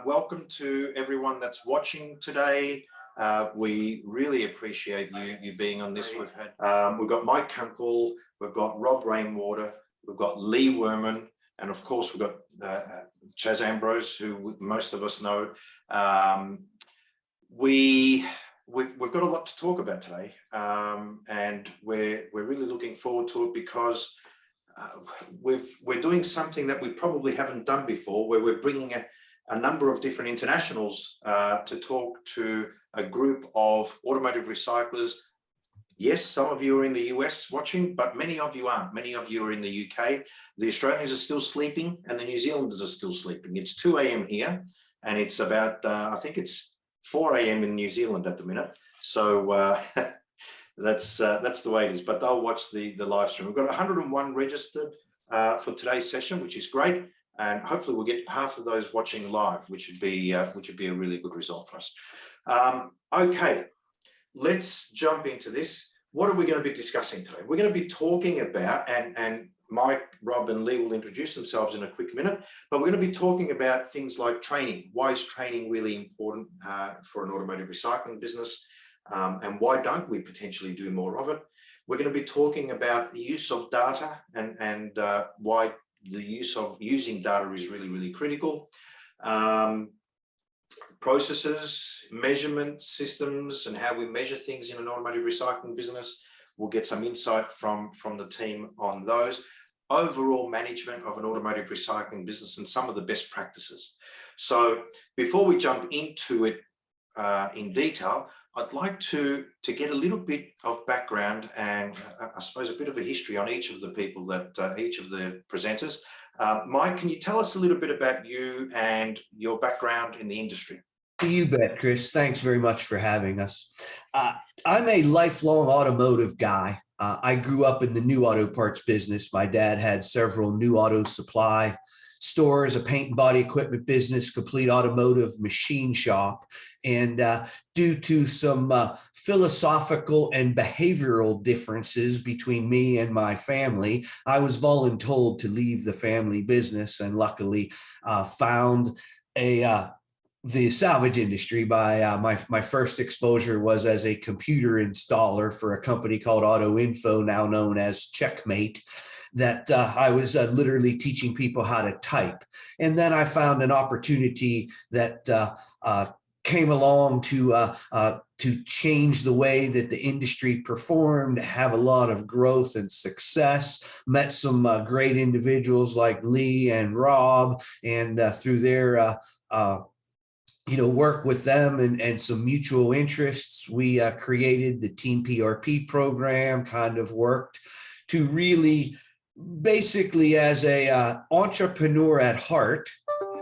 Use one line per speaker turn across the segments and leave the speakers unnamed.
Welcome to everyone that's watching today. We really appreciate you being on this. We've got Mike Kunkle, we've got Rob Rainwater, we've got Lee Worman, and of course we've got Chas Ambrose, who most of us know. We've got a lot to talk about today, and we're really looking forward to it because we're doing something that we probably haven't done before, where we're bringing a number of different internationals to talk to a group of automotive recyclers. Yes, some of you are in the US watching, but many of you aren't. Many of you are in the UK. The Australians are still sleeping and the New Zealanders are still sleeping. It's 2 a.m. here, and it's about, I think it's 4 a.m. in New Zealand at the minute. So that's the way it is, but they'll watch the live stream. We've got 101 registered for today's session, which is great. And hopefully we'll get half of those watching live, which would be a really good result for us. Okay, let's jump into this. What are we going to be discussing today? We're going to be talking about, and Mike, Rob, and Lee will introduce themselves in a quick minute, but we're going to be talking about things like training. Why is training really important for an automotive recycling business? And why don't we potentially do more of it? We're going to be talking about the use of data and why the use of using data is really, really critical. Processes, measurement systems, and how we measure things in an automotive recycling business. We'll get some insight from the team on those. Overall management of an automotive recycling business and some of the best practices. So before we jump into it in detail, I'd like to get a little bit of background and I suppose a bit of a history on each of the people that each of the presenters. Mike, can you tell us a little bit about you and your background in the industry?
You bet, Chris. Thanks very much for having us. I'm a lifelong automotive guy. I grew up in the new auto parts business. My dad had several new auto supply stores, a paint and body equipment business, complete automotive machine shop. And due to some philosophical and behavioral differences between me and my family, I was voluntold to leave the family business and luckily found the salvage industry by my first exposure was as a computer installer for a company called Auto Info, now known as Checkmate, that I was literally teaching people how to type. And then I found an opportunity that came along to change the way that the industry performed, have a lot of growth and success, met some great individuals like Lee and Rob, and through their work with them and some mutual interests, we created the Team PRP program, kind of worked to really basically as a entrepreneur at heart,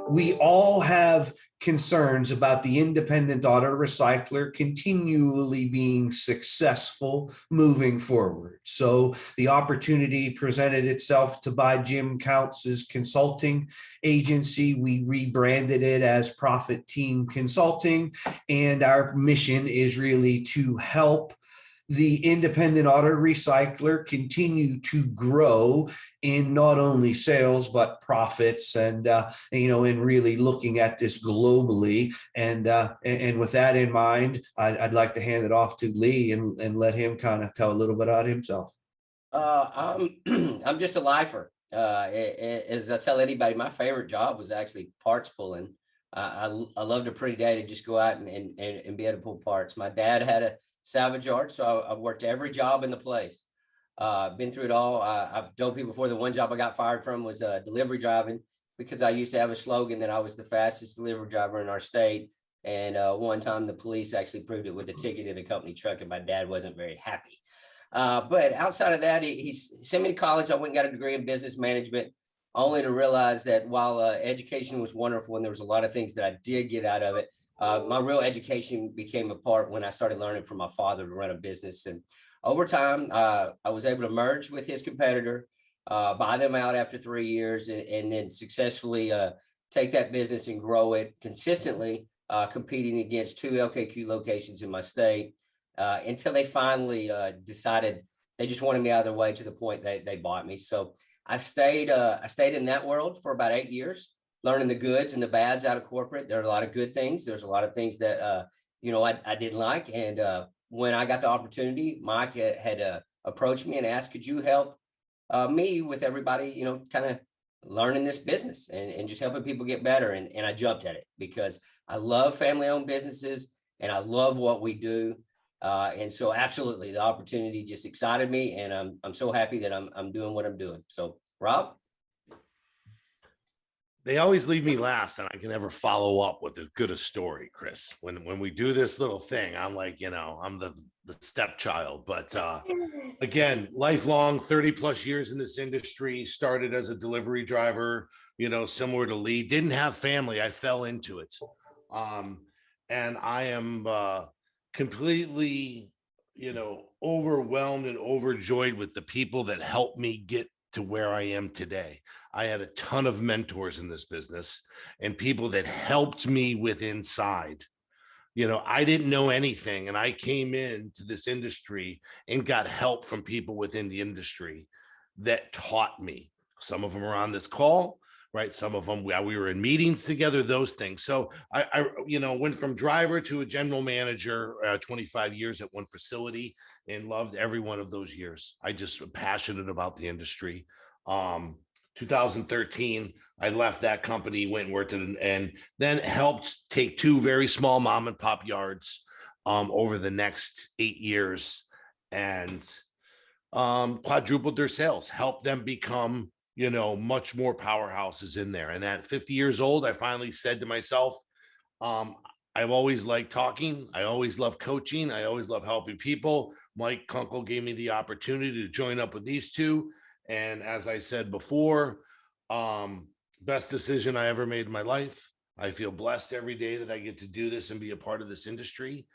we all have concerns about the independent auto recycler continually being successful moving forward. So the opportunity presented itself to buy Jim Counts' consulting agency. We rebranded it as Profit Team Consulting, and our mission is really to help the independent auto recycler continue to grow in not only sales, but profits and, and really looking at this globally. And with that in mind, I'd like to hand it off to Lee and let him kind of tell a little bit about himself.
I'm just a lifer. As I tell anybody, my favorite job was actually parts pulling. I loved a pretty day to just go out and be able to pull parts. My dad had a salvage yard, so I've worked every job in the place. Been through it all. I've told people before, the one job I got fired from was delivery driving, because I used to have a slogan that I was the fastest delivery driver in our state. And one time the police actually proved it with a ticket in a company truck, and my dad wasn't very happy. But outside of that, he sent me to college. I went and got a degree in business management, only to realize that while education was wonderful and there was a lot of things that I did get out of it, my real education became a part when I started learning from my father to run a business. And over time, I was able to merge with his competitor, buy them out after 3 years, and then successfully take that business and grow it consistently, competing against 2 LKQ locations in my state, until they finally decided they just wanted me out of their way, to the point they bought me. So I stayed in that world for about 8 years. learning the goods and the bads out of corporate. There are a lot of good things. There's a lot of things that, I didn't like. And when I got the opportunity, Mike had approached me and asked, could you help me with everybody, kind of learning this business and just helping people get better. And I jumped at it because I love family-owned businesses and I love what we do. And so absolutely the opportunity just excited me, and I'm so happy that I'm doing what I'm doing. So Rob?
They always leave me last, and I can never follow up with as good a story, Chris. When we do this little thing, I'm like, I'm the stepchild. But again, lifelong, 30 plus years in this industry, started as a delivery driver, similar to Lee. Didn't have family. I fell into it. And I am completely, overwhelmed and overjoyed with the people that helped me get to where I am today. I had a ton of mentors in this business and people that helped me with inside. I didn't know anything, and I came into this industry and got help from people within the industry that taught me. Some of them are on this call, right? Some of them, we were in meetings together, those things. So I went from driver to a general manager, 25 years at one facility, and loved every one of those years. I just am passionate about the industry. 2013, I left that company, went and worked and then helped take two very small mom and pop yards over the next 8 years, and quadrupled their sales, helped them become, much more powerhouses in there. And at 50 years old, I finally said to myself, I've always liked talking. I always love coaching. I always love helping people. Mike Kunkle gave me the opportunity to join up with these two. And as I said before, best decision I ever made in my life. I feel blessed every day that I get to do this and be a part of this industry.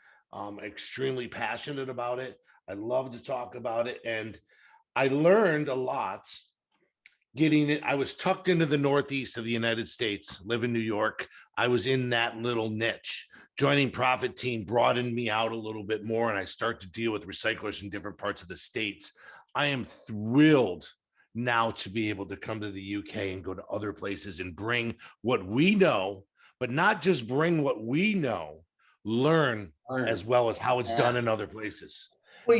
Extremely passionate about it. I love to talk about it. And I learned a lot getting it. I was tucked into the Northeast of the United States, live in New York. I was in that little niche. Joining Profit Team broadened me out a little bit more, and I start to deal with recyclers in different parts of the States. I am thrilled now to be able to come to the UK and go to other places and bring what we know, but not just bring what we know, learn as well as how it's done in other places.
Well,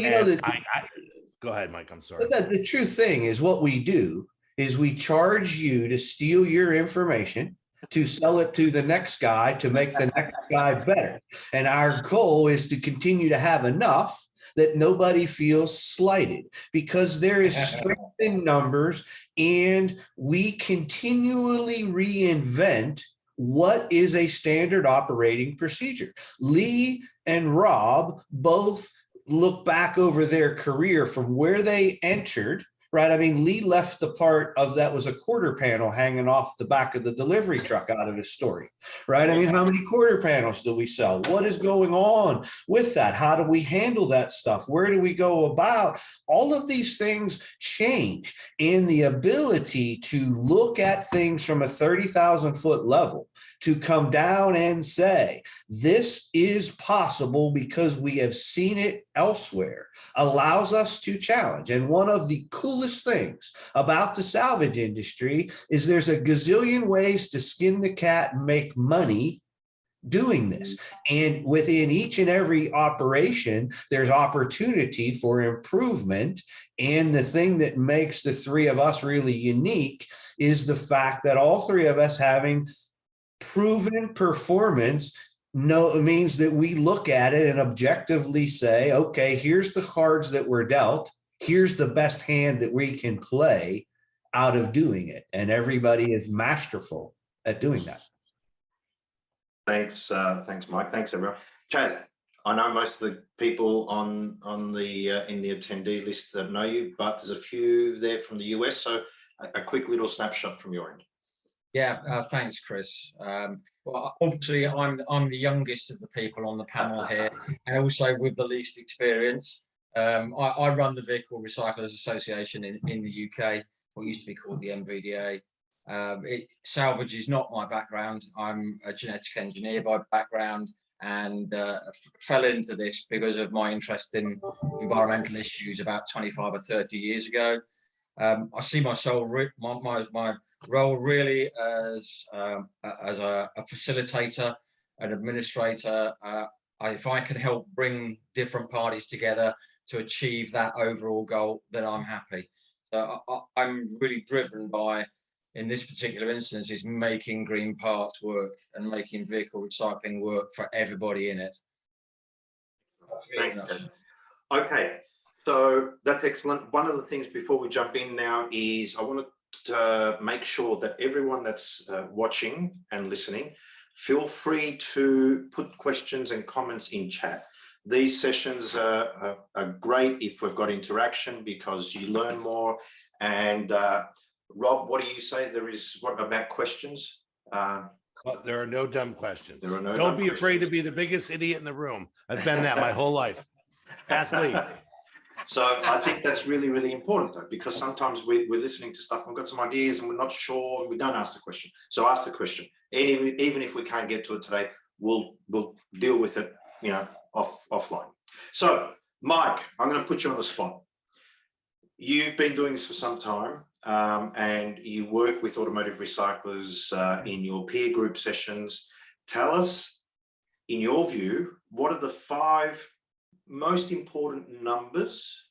go ahead, Mike. I'm sorry.
The true thing is what we do is we charge you to steal your information, to sell it to the next guy, to make the next guy better. And our goal is to continue to have enough that nobody feels slighted, because there is strength in numbers, and we continually reinvent what is a standard operating procedure. Lee and Rob both look back over their career from where they entered, right? I mean, Lee left the part of that was a quarter panel hanging off the back of the delivery truck out of his story, right? I mean, how many quarter panels do we sell? What is going on with that? How do we handle that stuff? Where do we go about? All of these things change, and the ability to look at things from a 30,000 foot level, to come down and say, this is possible because we have seen it elsewhere, allows us to challenge. And one of the coolest things about the salvage industry is there's a gazillion ways to skin the cat and make money doing this. And within each and every operation, there's opportunity for improvement. And the thing that makes the three of us really unique is the fact that all three of us having proven performance means that we look at it and objectively say, okay, here's the cards that were dealt. Here's the best hand that we can play out of doing it. And everybody is masterful at doing that.
Thanks, Mike. Thanks, everyone. Chas, I know most of the people on the in the attendee list that know you, but there's a few there from the US. So a quick little snapshot from your end.
Yeah, thanks, Chris. Well, obviously, I'm the youngest of the people on the panel here, and also with the least experience. I run the Vehicle Recyclers Association in the UK, what used to be called the MVDA. Salvage is not my background. I'm a genetic engineer by background, and fell into this because of my interest in environmental issues about 25 or 30 years ago. I see my role really as a facilitator, an administrator. If I can help bring different parties together to achieve that overall goal, then I'm happy. So I'm really driven by, in this particular instance, is making green parts work and making vehicle recycling work for everybody in it.
Thanks. Okay, so that's excellent. One of the things before we jump in now is I want to make sure that everyone that's watching and listening, feel free to put questions and comments in chat. These sessions are great if we've got interaction because you learn more. And Rob, what do you say? There is what about questions?
But there are no dumb questions.
There are no
Don't
dumb
be afraid to
questions.
be the biggest idiot in the room. I've been that my whole life. Ask Lee.
So I think that's really, really important though, because sometimes we're listening to stuff, we've got some ideas and we're not sure, and we don't ask the question. So ask the question. Even if we can't get to it today, we'll deal with it, you know, offline. So Mike, I'm going to put you on the spot. You've been doing this for some time, and you work with automotive recyclers in your peer group sessions. Tell us, in your view, what are the 5 most important numbers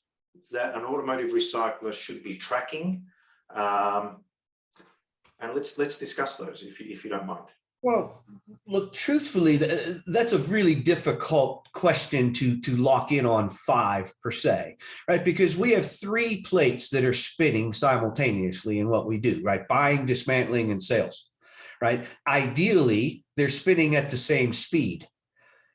that an automotive recycler should be tracking? And let's discuss those if you don't mind.
Well, look, truthfully, that's a really difficult question to lock in on 5 per se, right? Because we have 3 plates that are spinning simultaneously in what we do, right? Buying, dismantling, and sales, right? Ideally, they're spinning at the same speed.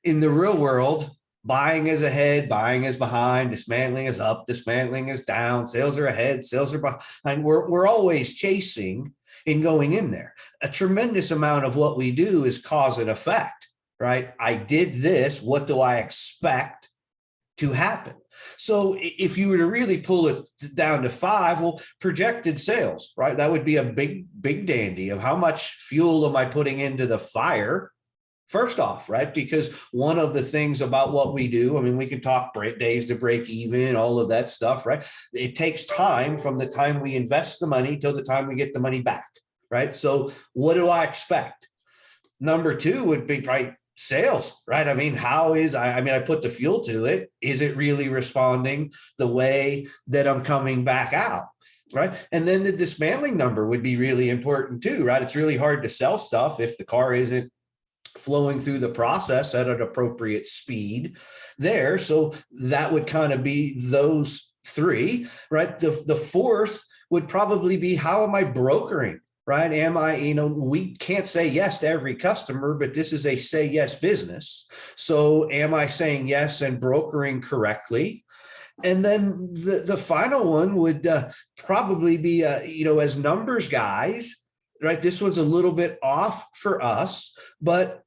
In the real world, buying is ahead, buying is behind, dismantling is up, dismantling is down, sales are ahead, sales are behind. We're always chasing in going in there. A tremendous amount of what we do is cause and effect, right? I did this, what do I expect to happen? So if you were to really pull it down to 5, well, projected sales, right? That would be a big dandy of how much fuel am I putting into the fire. First off, right? Because one of the things about what we do, I mean, we can talk days to break even, all of that stuff, right? It takes time from the time we invest the money till the time we get the money back, right? So what do I expect? Number 2 would be right, sales, right? I mean, I put the fuel to it. Is it really responding the way that I'm coming back out? Right. And then the dismantling number would be really important too, right? It's really hard to sell stuff if the car isn't flowing through the process at an appropriate speed there. So that would kind of be those 3, right? The 4th would probably be, how am I brokering, right? Am I, we can't say yes to every customer, but this is a say yes business. So am I saying yes and brokering correctly? And then the final one would probably be, as numbers guys, right? This one's a little bit off for us, but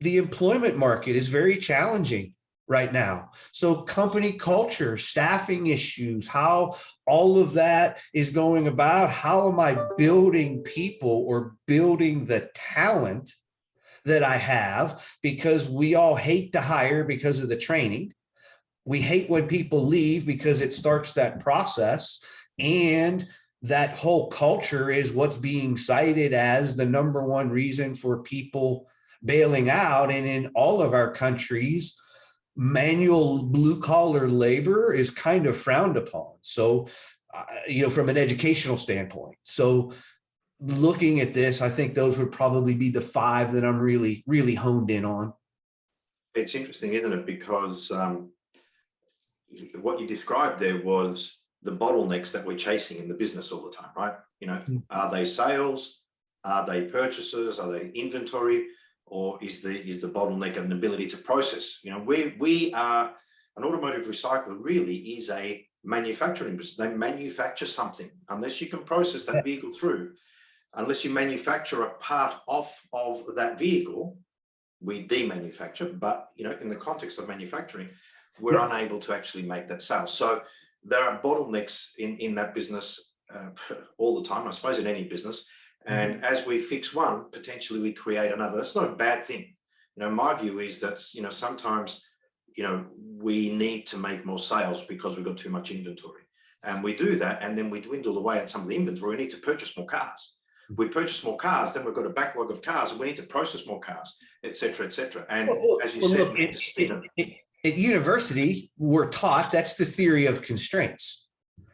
the employment market is very challenging right now. So company culture, staffing issues, how all of that is going about, how am I building people or building the talent that I have? Because we all hate to hire because of the training. We hate when people leave because it starts that process, and that whole culture is what's being cited as the number 1 reason for people bailing out. And in all of our countries, manual blue collar labor is kind of frowned upon. So, from an educational standpoint. So looking at this, I think those would probably be the 5 that I'm really, really honed in on.
It's interesting, isn't it? Because what you described there was the bottlenecks that we're chasing in the business all the time, right? Are they sales? Are they purchases? Are they inventory? Or is the bottleneck an ability to process? We are an automotive recycler. Really is a manufacturing business. They manufacture something. Unless you can process that vehicle through, unless you manufacture a part of that vehicle, we demanufacture. But in the context of manufacturing, we're unable to actually make that sale. So there are bottlenecks in that business all the time, I suppose, in any business. And as we fix one, potentially we create another. That's not a bad thing. My view is that, sometimes, we need to make more sales because we've got too much inventory. And we do that, and then we dwindle away at some of the inventory. We need to purchase more cars. We purchase more cars, then we've got a backlog of cars, and we need to process more cars, et cetera, et cetera. And as you said,
look,
we need to spin them.
at university, we're taught that's the theory of constraints,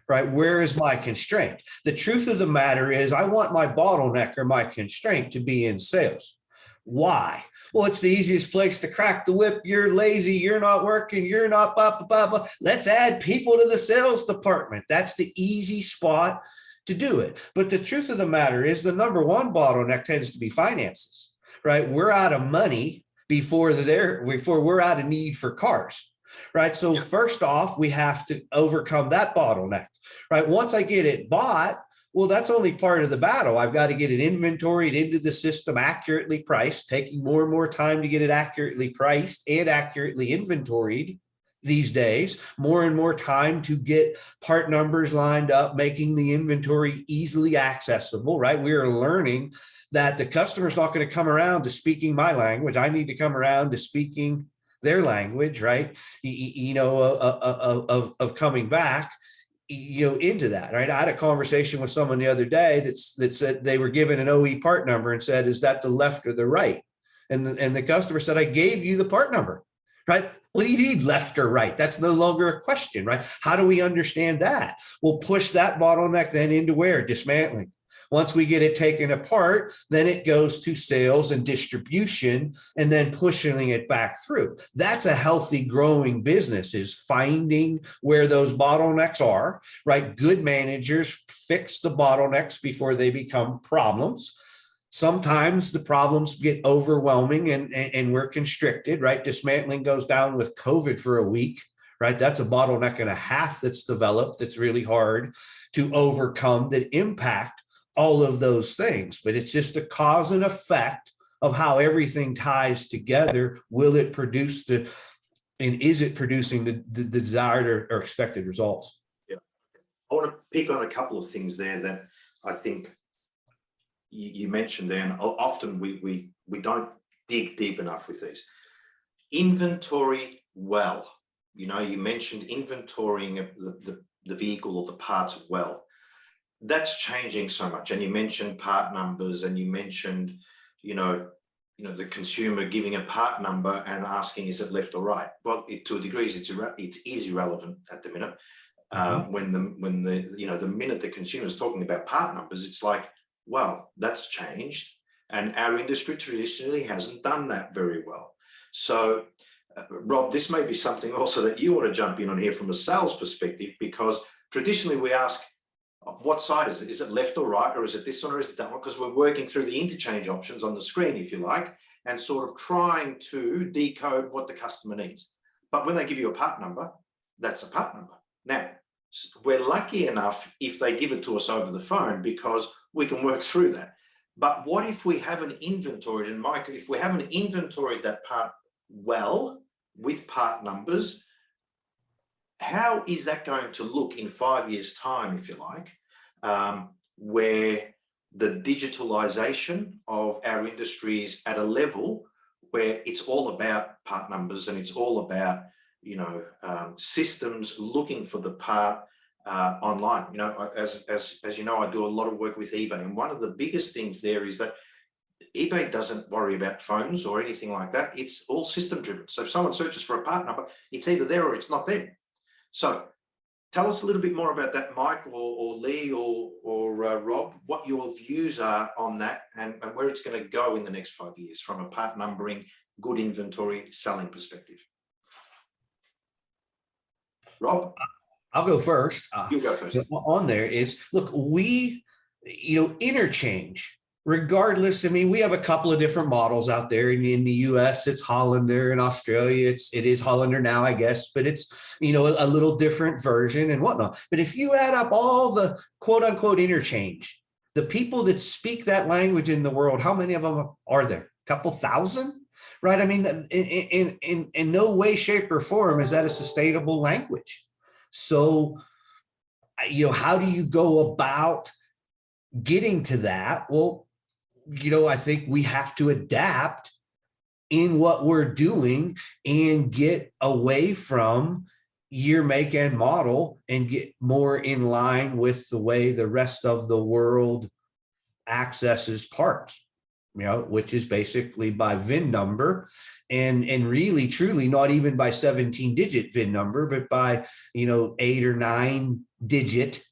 right? Where is my constraint? The truth of the matter is I want my bottleneck or my constraint to be in sales. Why? Well, it's the easiest place to crack the whip. You're lazy. You're not working. You're not blah, blah, blah, blah. Let's add people to the sales department. That's the easy spot to do it. But the truth of the matter is the number one bottleneck tends to be finances, right? We're out of money before we're out of need for cars, right? So first off, we have to overcome that bottleneck, right? Once I get it bought, well, that's only part of the battle. I've got to get it inventoried into the system, accurately priced, taking more and more time to get it accurately priced and accurately inventoried these days, more and more time to get part numbers lined up, making the inventory easily accessible, right? We are learning that the customer's not going to come around to speaking my language. I need to come around to speaking their language, right? Of coming back, into that, right? I had a conversation with someone the other day that said they were given an OE part number and said, is that the left or the right? And the customer said, I gave you the part number, right? Well, you need left or right. That's no longer a question, right? How do we understand that? We'll push that bottleneck then into where? Dismantling. Once we get it taken apart, then it goes to sales and distribution and then pushing it back through. That's a healthy growing business, is finding where those bottlenecks are, right? Good managers fix the bottlenecks before they become problems. Sometimes the problems get overwhelming and we're constricted, right? Dismantling goes down with COVID for a week, right? That's a bottleneck and a half that's developed that's really hard to overcome, that impact all of those things. But it's just a cause and effect of how everything ties together. Will it produce and is it producing the desired or expected results?
Yeah, I want to pick on a couple of things there that I think you mentioned there, and often we don't dig deep enough with these. Inventory well. You mentioned inventorying the vehicle or the parts well. That's changing so much. And you mentioned part numbers, and you mentioned, the consumer giving a part number and asking, is it left or right? Well, to a degree, it is irrelevant at the minute. When the minute the consumer is talking about part numbers, it's like, well, that's changed. And our industry traditionally hasn't done that very well. So, Rob, this may be something also that you want to jump in on here from a sales perspective, because traditionally we ask, what side is it? Is it left or right, or is it this one, or is it that one? Because we're working through the interchange options on the screen, if you like, and sort of trying to decode what the customer needs. But when they give you a part number, that's a part number. Now, we're lucky enough if they give it to us over the phone, because we can work through that. But what if we haven't inventoried, and Mike, if we haven't inventoried that part well with part numbers, how is that going to look in 5 years' time, if you like, where the digitalization of our industry is at a level where it's all about part numbers, and it's all about, systems looking for the part online. As you know, I do a lot of work with eBay, and one of the biggest things there is that eBay doesn't worry about phones or anything like that. It's all system driven. So if someone searches for a part number, it's either there or it's not there. So tell us a little bit more about that, Mike, or Lee, or Rob, what your views are on that, and where it's going to go in the next 5 years from a part numbering, good inventory, selling perspective. Rob?
I'll go first.
You go first.
On there is, look, we, interchange. Regardless, we have a couple of different models out there. In the US, it's Hollander. In Australia, it is Hollander now, I guess, but it's, a little different version and whatnot. But if you add up all the quote unquote interchange, the people that speak that language in the world, how many of them are there? A couple thousand, right? In no way, shape, or form is that a sustainable language. So, how do you go about getting to that? Well, I think we have to adapt in what we're doing and get away from year, make, and model, and get more in line with the way the rest of the world accesses parts, which is basically by VIN number, and really truly not even by 17-digit VIN number, but by 8 or 9 digit,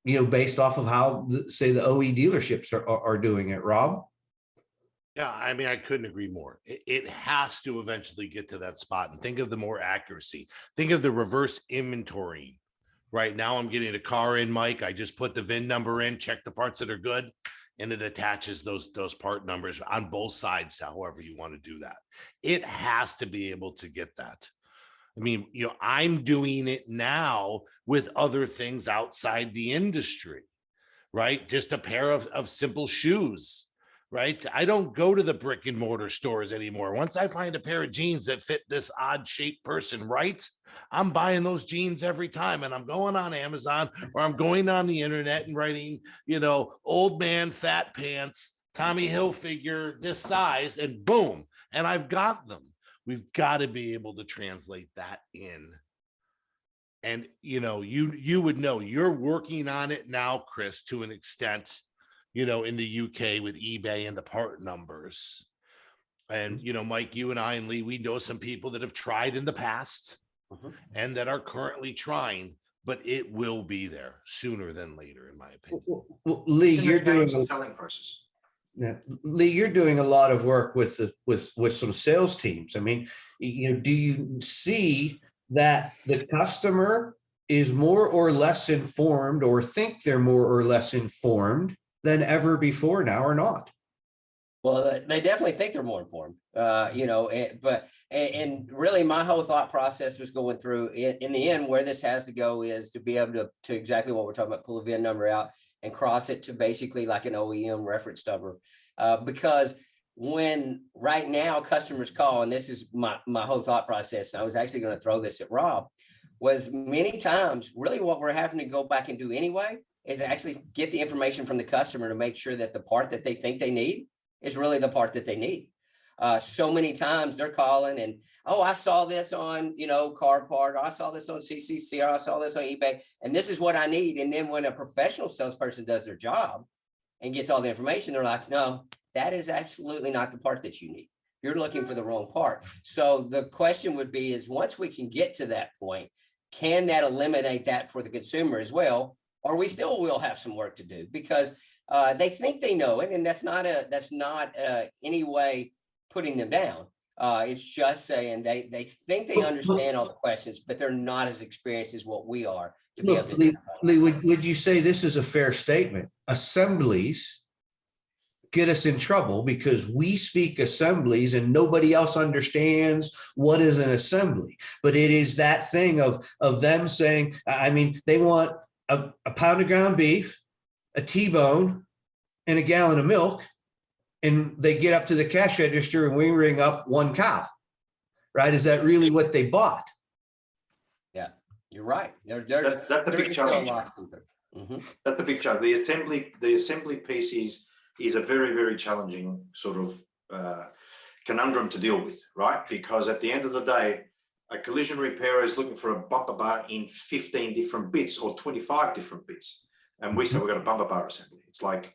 based off of how say the OE dealerships are doing it. Rob?
Yeah, I mean, I couldn't agree more. It has to eventually get to that spot. And think of the more accuracy. Think of the reverse inventory. Right now, I'm getting a car in, Mike. I just put the VIN number in, check the parts that are good, and it attaches those part numbers on both sides, however you want to do that. It has to be able to get that. I mean, I'm doing it now with other things outside the industry, right? Just a pair of simple shoes. Right? I don't go to the brick and mortar stores anymore. Once I find a pair of jeans that fit this odd shaped person, right? I'm buying those jeans every time, and I'm going on Amazon, or I'm going on the internet and writing, old man, fat pants, Tommy Hilfiger, this size, and boom, and I've got them. We've got to be able to translate that in. And, you would know, you're working on it now, Chris, to an extent, in the UK with eBay and the part numbers. And, Mike, you and I and Lee, we know some people that have tried in the past and that are currently trying, but it will be there sooner than later, in my opinion.
Well, Lee, you're doing
a selling process.
Yeah. Lee, you're doing a lot of work with some sales teams. I mean, do you see that the customer is more or less informed, or think they're more or less informed than ever before now, or not?
Well, they definitely think they're more informed, and really my whole thought process was going through in the end, where this has to go is to be able to exactly what we're talking about, pull a VIN number out and cross it to basically like an OEM reference number. Because when right now customers call, and this is my whole thought process, and I was actually going to throw this at Rob, was many times really what we're having to go back and do anyway is actually get the information from the customer to make sure that the part that they think they need is really the part that they need. So many times they're calling and, oh, I saw this on, Car Part, or I saw this on CCC, or I saw this on eBay, and this is what I need. And then when a professional salesperson does their job and gets all the information, they're like, no, that is absolutely not the part that you need. You're looking for the wrong part. So the question would be is, once we can get to that point, can that eliminate that for the consumer as well? Or we still will have some work to do, because they think they know it, and that's not any way putting them down. It's just saying they think they understand all the questions, but they're not as experienced as what we are to be able to.
Lee, would you say this is a fair statement? Assemblies get us in trouble because we speak assemblies and nobody else understands what is an assembly. But it is that thing of them saying, I mean, they want a pound of ground beef, a T-bone, and a gallon of milk, and they get up to the cash register and we ring up 1 cow, right? Is that really what they bought?
Yeah, you're right.
That's a big challenge. That's a big challenge. The assembly piece is a very, very challenging sort of conundrum to deal with, right? Because at the end of the day, a collision repairer is looking for a bumper bar in 15 different bits or 25 different bits. And we say we've got a bumper bar assembly. It's like,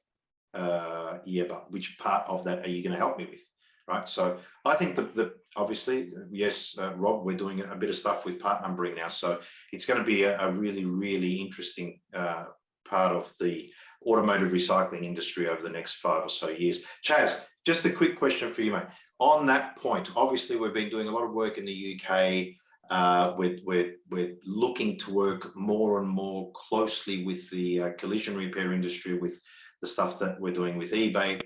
yeah, but which part of that are you going to help me with, right? So I think that obviously, yes, Rob, we're doing a bit of stuff with part numbering now. So it's going to be a really, really interesting part of the automotive recycling industry over the next 5 or so years. Chas, just a quick question for you, mate. On that point, obviously we've been doing a lot of work in the UK. We're looking to work more and more closely with the collision repair industry, with the stuff that we're doing with eBay.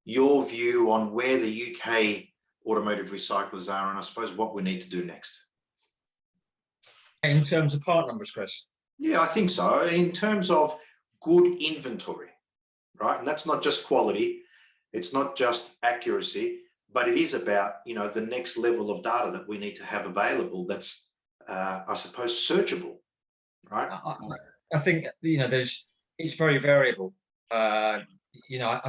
Your view on where the UK automotive recyclers are, and I suppose what we need to do next.
In terms of part numbers, Chris? Yeah,
I think so. In terms of good inventory, right? And that's not just quality, it's not just accuracy, but it is about, the next level of data that we need to have available that's, I suppose, searchable, right?
I think, it's very variable. I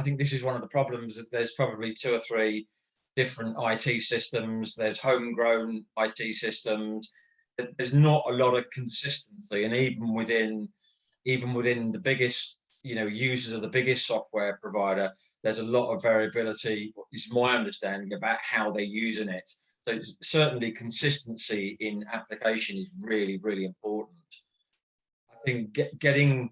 think this is one of the problems, that there's probably 2 or 3 different IT systems. There's homegrown IT systems. There's not a lot of consistency, and even within the biggest, users are the biggest software provider. There's a lot of variability, is my understanding, about how they're using it. So certainly consistency in application is really, really important. I think getting,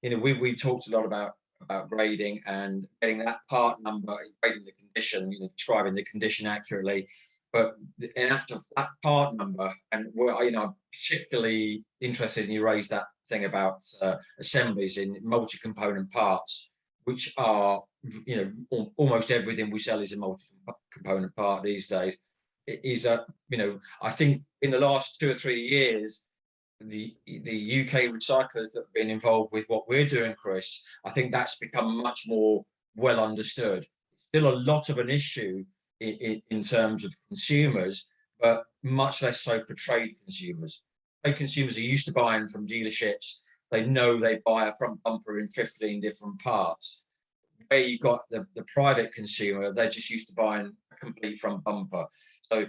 we talked a lot about grading and getting that part number, grading the condition, describing the condition accurately. But in after that part number, and I'm particularly interested in, you raised that thing about assemblies in multi-component parts, which are, almost everything we sell is a multi-component part these days. It is I think in the last 2 or 3 years, the UK recyclers that have been involved with what we're doing, Chris, I think that's become much more well understood. Still a lot of an issue in terms of consumers, but much less so for trade consumers. Trade consumers are used to buying from dealerships. They know they buy a front bumper in 15 different parts. Where you got the private consumer, they're just used to buying a complete front bumper. So,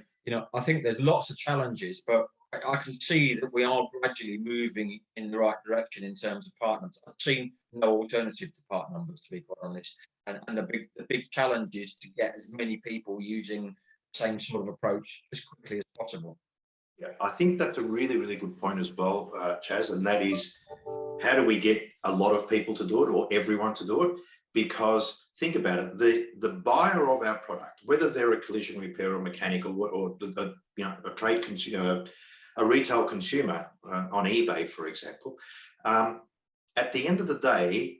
I think there's lots of challenges, but I can see that we are gradually moving in the right direction in terms of part numbers. I've seen no alternative to part numbers, to be quite honest. And the big challenge is to get as many people using the same sort of approach as quickly as possible.
Yeah, I think that's a really, really good point as well, Chas, and that is, how do we get a lot of people to do it, or everyone to do it? Because think about it, the buyer of our product, whether they're a collision repair or mechanical, or a trade consumer, a retail consumer on eBay, for example, at the end of the day,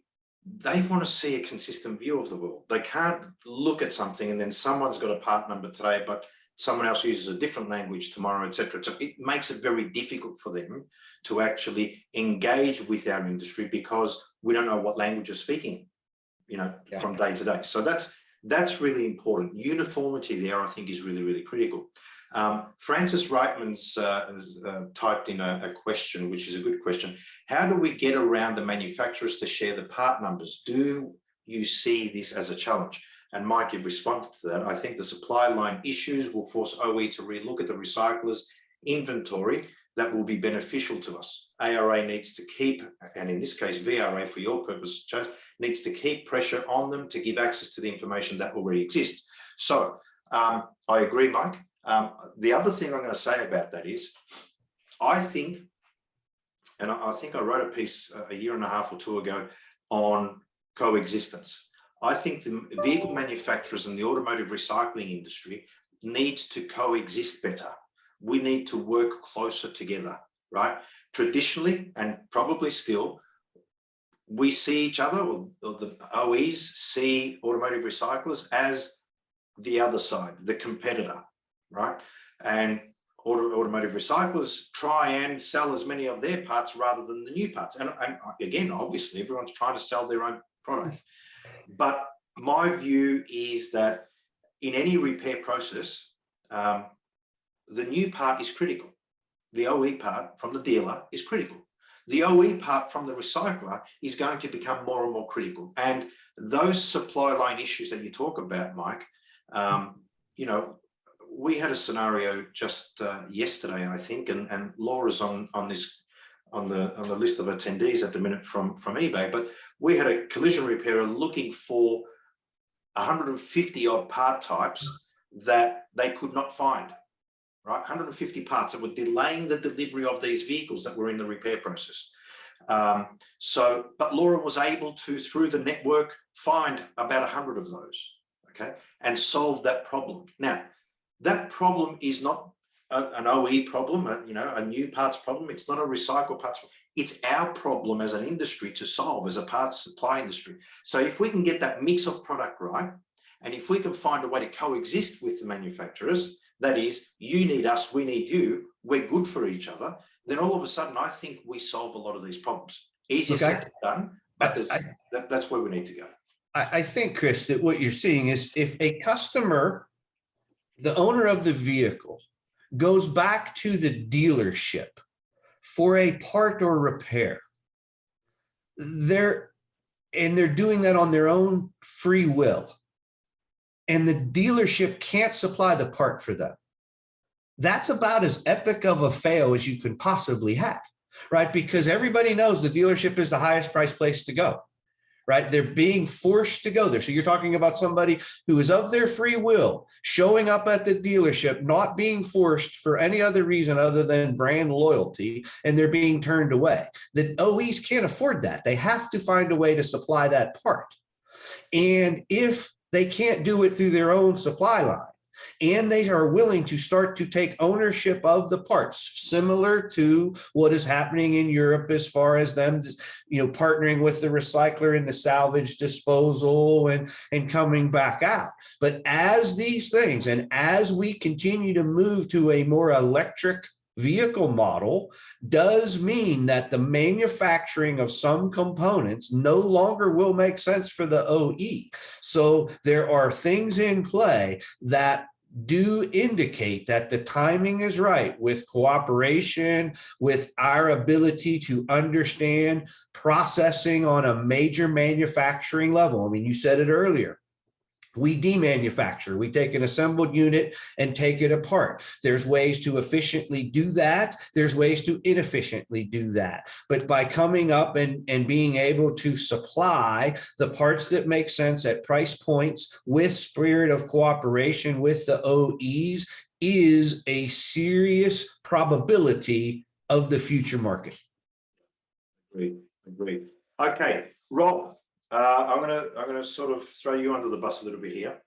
they want to see a consistent view of the world. They can't look at something and then someone's got a part number today, but someone else uses a different language tomorrow, etc. So it makes it very difficult for them to actually engage with our industry, because we don't know what language you're speaking, from day to day. So that's really important. Uniformity there, I think, is really, really critical. Francis Reitman's typed in a question, which is a good question. How do we get around the manufacturers to share the part numbers? Do you see this as a challenge? And Mike, you've responded to that. I think the supply line issues will force OE to relook at the recyclers' inventory. That will be beneficial to us. ARA needs to keep, and in this case, VRA for your purpose, Chas, needs to keep pressure on them to give access to the information that already exists. So I agree, Mike. The other thing I'm going to say about that is, I think, and I think I wrote a piece a year and a half or 2 ago on coexistence. I think the vehicle manufacturers and the automotive recycling industry needs to coexist better. We need to work closer together, right? Traditionally, and probably still, we see each other, or the OEs see automotive recyclers as the other side, the competitor, right? And automotive recyclers try and sell as many of their parts rather than the new parts. And again, obviously, everyone's trying to sell their own product. But my view is that in any repair process, the new part is critical. The OE part from the dealer is critical. The OE part from the recycler is going to become more and more critical. And those supply line issues that you talk about, Mike, we had a scenario just yesterday, I think, and Laura's on the list of attendees at the minute from eBay, but we had a collision repairer looking for 150 odd part types that they could not find, right? 150 parts that were delaying the delivery of these vehicles that were in the repair process. But Laura was able to, through the network, find about 100 of those, okay, and solve that problem. Now, that problem is not an OE problem, a new parts problem. It's not a recycle parts problem. It's our problem as an industry to solve, as a parts supply industry. So if we can get that mix of product right, and if we can find a way to coexist with the manufacturers, that is, you need us, we need you, we're good for each other, then all of a sudden, I think we solve a lot of these problems. Easier said than done, but that's where we need to go.
I think, Chris, that what you're seeing is, if a customer, the owner of the vehicle, goes back to the dealership for a part or repair, they're doing that on their own free will, and the dealership can't supply the part for them, that's about as epic of a fail as you can possibly have, right? Because everybody knows the dealership is the highest priced place to go. right? They're being forced to go there. So you're talking about somebody who is of their free will showing up at the dealership, not being forced for any other reason other than brand loyalty, and they're being turned away. The OEs can't afford that. They have to find a way to supply that part. And if they can't do it through their own supply line, and they are willing to start to take ownership of the parts, similar to what is happening in Europe as far as them, partnering with the recycler in the salvage disposal and coming back out. But as these things, and as we continue to move to a more electric vehicle model, does mean that the manufacturing of some components no longer will make sense for the OE. So there are things in play that do indicate that the timing is right, with cooperation, with our ability to understand processing on a major manufacturing level. I mean, you said it earlier. We demanufacture, we take an assembled unit and take it apart. There's ways to efficiently do that. There's ways to inefficiently do that. But by coming up and being able to supply the parts that make sense at price points with spirit of cooperation with the OEs is a serious probability of the future market.
Agreed. Okay, Rob. I'm gonna sort of throw you under the bus a little bit here.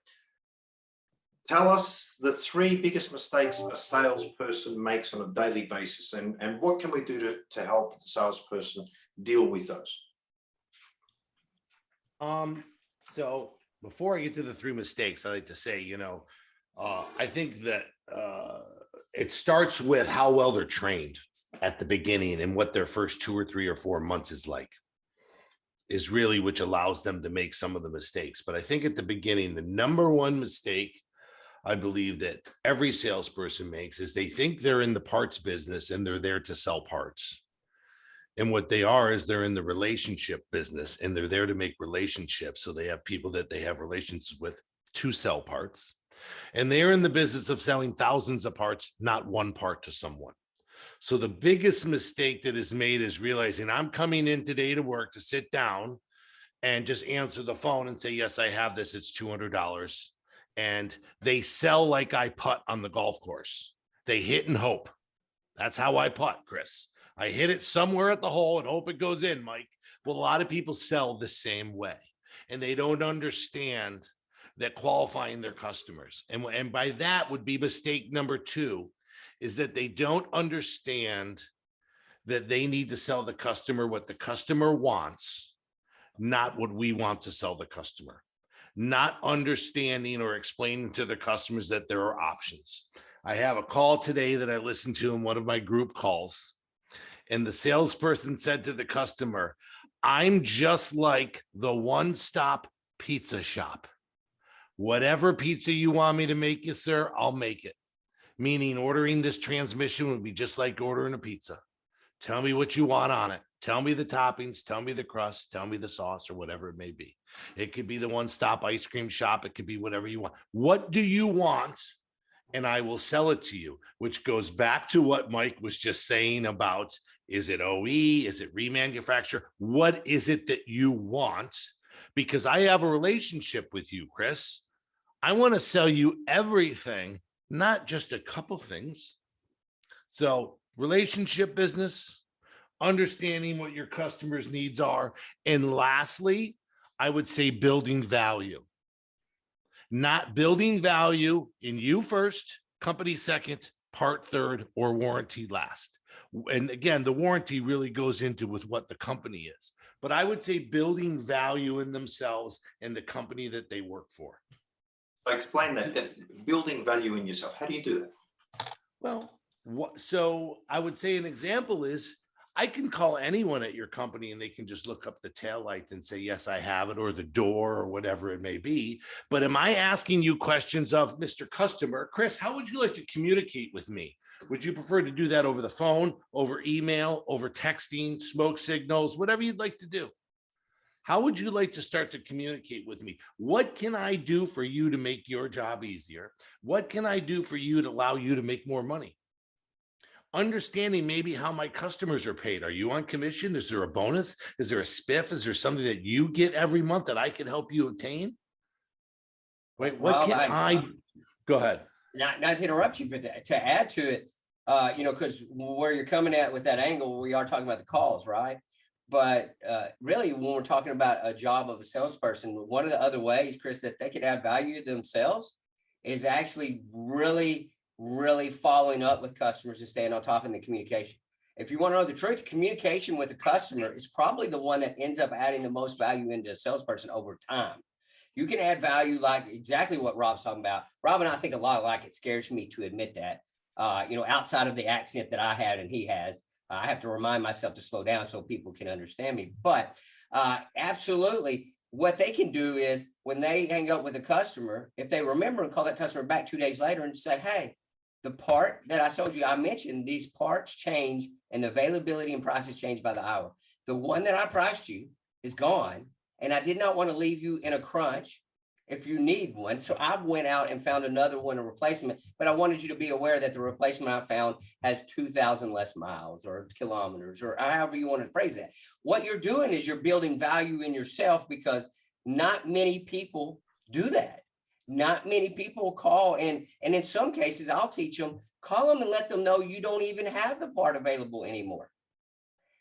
Tell us the 3 biggest mistakes a salesperson makes on a daily basis, and what can we do to help the salesperson deal with those?
So before I get to the 3 mistakes, I like to say, I think that it starts with how well they're trained at the beginning and what their first 2 or 3 or 4 months is like. Is really which allows them to make some of the mistakes. But I think at the beginning, the number one mistake I believe that every salesperson makes is they think they're in the parts business and they're there to sell parts. And what they are is they're in the relationship business and they're there to make relationships. So they have people that they have relationships with to sell parts. And they're in the business of selling thousands of parts, not one part to someone. So the biggest mistake that is made is realizing I'm coming in today to work to sit down and just answer the phone and say, yes, I have this. It's $200. And they sell like I putt on the golf course. They hit and hope. That's how I putt, Chris. I hit it somewhere at the hole and hope it goes in, Mike. Well, a lot of people sell the same way, and they don't understand that qualifying their customers. And by that would be mistake number 2. Is that they don't understand that they need to sell the customer what the customer wants, not what we want to sell the customer. Not understanding or explaining to the customers that there are options. I have a call today that I listened to in one of my group calls, and the salesperson said to the customer, I'm just like the one-stop pizza shop. Whatever pizza you want me to make you, sir, I'll make it. Meaning ordering this transmission would be just like ordering a pizza. Tell me what you want on it. Tell me the toppings, tell me the crust, tell me the sauce, or whatever it may be. It could be the one-stop ice cream shop. It could be whatever you want. What do you want? And I will sell it to you, which goes back to what Mike was just saying about, is it OE? Is it remanufacture? What is it that you want? Because I have a relationship with you, Chris. I want to sell you everything, not just a couple things. So relationship business, understanding what your customers' needs are. And lastly, I would say building value. Not building value in you first, company second, part third, or warranty last. And again, the warranty really goes into with what the company is. But I would say building value in themselves and the company that they work for.
Explain that building value in yourself. How do you do that?
Well, so I would say an example is I can call anyone at your company and they can just look up the taillight and say, yes, I have it, or the door, or whatever it may be. But am I asking you questions of, Mr. Customer, Chris, how would you like to communicate with me? Would you prefer to do that over the phone, over email, over texting, smoke signals, whatever you'd like to do? How would you like to start to communicate with me? What can I do for you to make your job easier? What can I do for you to allow you to make more money? understanding maybe how my customers are paid. Are you on commission? Is there a bonus? Is there a spiff? Is there something that you get every month that I can help you obtain? Wait, what
Well,
can I go ahead?
Not to interrupt you, but to add to it, because where you're coming at with that angle, we are talking about the calls, right? But really, when we're talking about a job of a salesperson, one of the other ways, Chris, that they can add value to themselves is actually really following up with customers and staying on top of the communication. If you want to know the truth, communication with the customer is probably the one that ends up adding the most value into a salesperson over time. You can add value like exactly what Rob's talking about. Rob and I think a lot alike. It scares me to admit that, outside of the accent that I had and he has, I have to remind myself to slow down so people can understand me. But absolutely, what they can do is when they hang up with a customer, if they remember and call that customer back 2 days later and say, hey, the part that I told you, I mentioned these parts change and the availability and prices change by the hour. The one that I priced you is gone. And I did not want to leave you in a crunch if you need one. So I went out and found another one, a replacement, but I wanted you to be aware that the replacement I found has 2,000 less miles or kilometers or however you want to phrase that. What you're doing is you're building value in yourself because not many people do that. Not many people call. And in some cases, I'll teach them, call them and let them know you don't even have the part available anymore.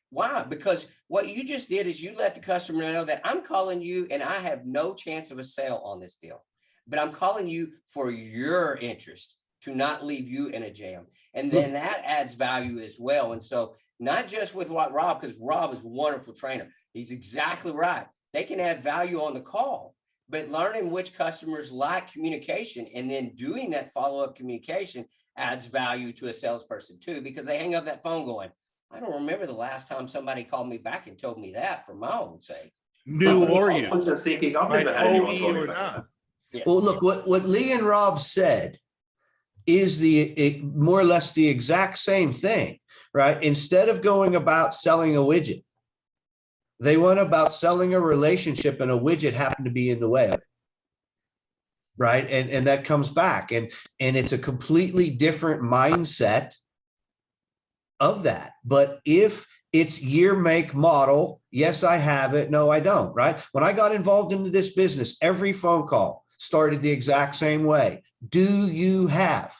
Why? Because what you just did is you let the customer know that I'm calling you and I have no chance of a sale on this deal, but I'm calling you for your interest to not leave you in a jam. And then that adds value as well. And so not just with what Rob, because Rob is a wonderful trainer. He's exactly right. They can add value on the call, but learning which customers like communication and then doing that follow-up communication adds value to a salesperson too, because they hang up that phone going, I don't remember the last time somebody called me back and told me that for my own sake.
New or you.
I was just thinking, I've
Right,
never had anyone
OE
call me
or
back.
not.
Yes.
Well, look, what Lee and Rob said is more or less the exact same thing, right? Instead of going about selling a widget, they went about selling a relationship, and a widget happened to be in the way of it. Right. And that comes back. And it's a completely different mindset of that. But if it's year, make, model, yes, I have it. No, I don't. Right. When I got involved into this business, every phone call started the exact same way. Do you have?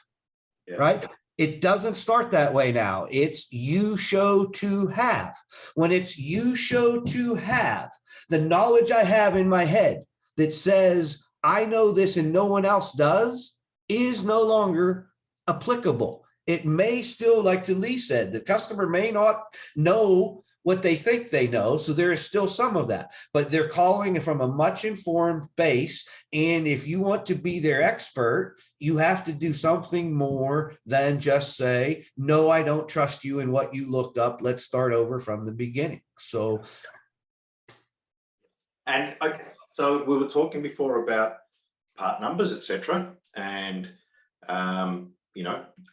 Yeah. Right. It doesn't start that way now. It's you show to have. When it's you show to have, the knowledge I have in my head that says I know this and no one else does is no longer applicable. It may still, like Lee said, the customer may not know what they think they know. So there is still some of that, but they're calling from a much informed base. And if you want to be their expert, you have to do something more than just say, no, I don't trust you in what you looked up. Let's start over from the beginning. So.
And okay, so we were talking before about part numbers, etc., and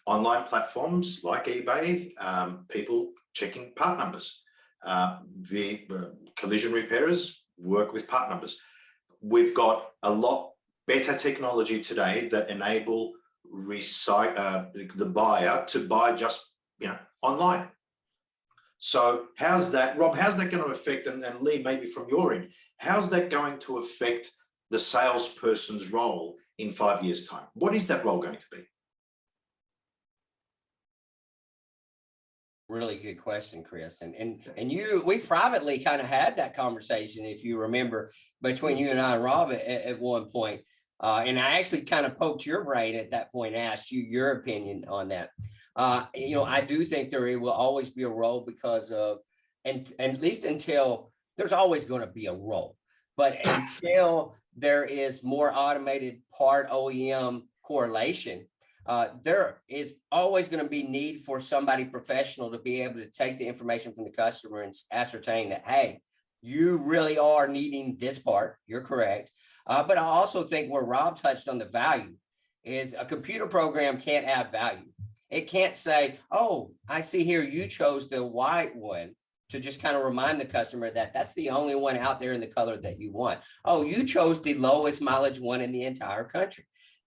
online platforms like eBay, people checking part numbers. The collision repairers work with part numbers. We've got a lot better technology today that enable the buyer to buy just online. So how's that, Rob? How's that going to affect, and Lee, maybe from your end, how's that going to affect the salesperson's role in 5 years' time? What is that role going to be?
Really good question, Chris. And we privately kind of had that conversation, if you remember, between you and I and Rob at one point. And I actually kind of poked your brain at that point and asked you your opinion on that. I do think there will always be a role because of, and at least until there's always going to be a role, but until there is more automated part OEM correlation, there is always going to be need for somebody professional to be able to take the information from the customer and ascertain that, hey, you really are needing this part. You're correct. But I also think where Rob touched on the value is a computer program can't add value. It can't say, oh, I see here you chose the white one, to just kind of remind the customer that that's the only one out there in the color that you want. Oh, you chose the lowest mileage one in the entire country.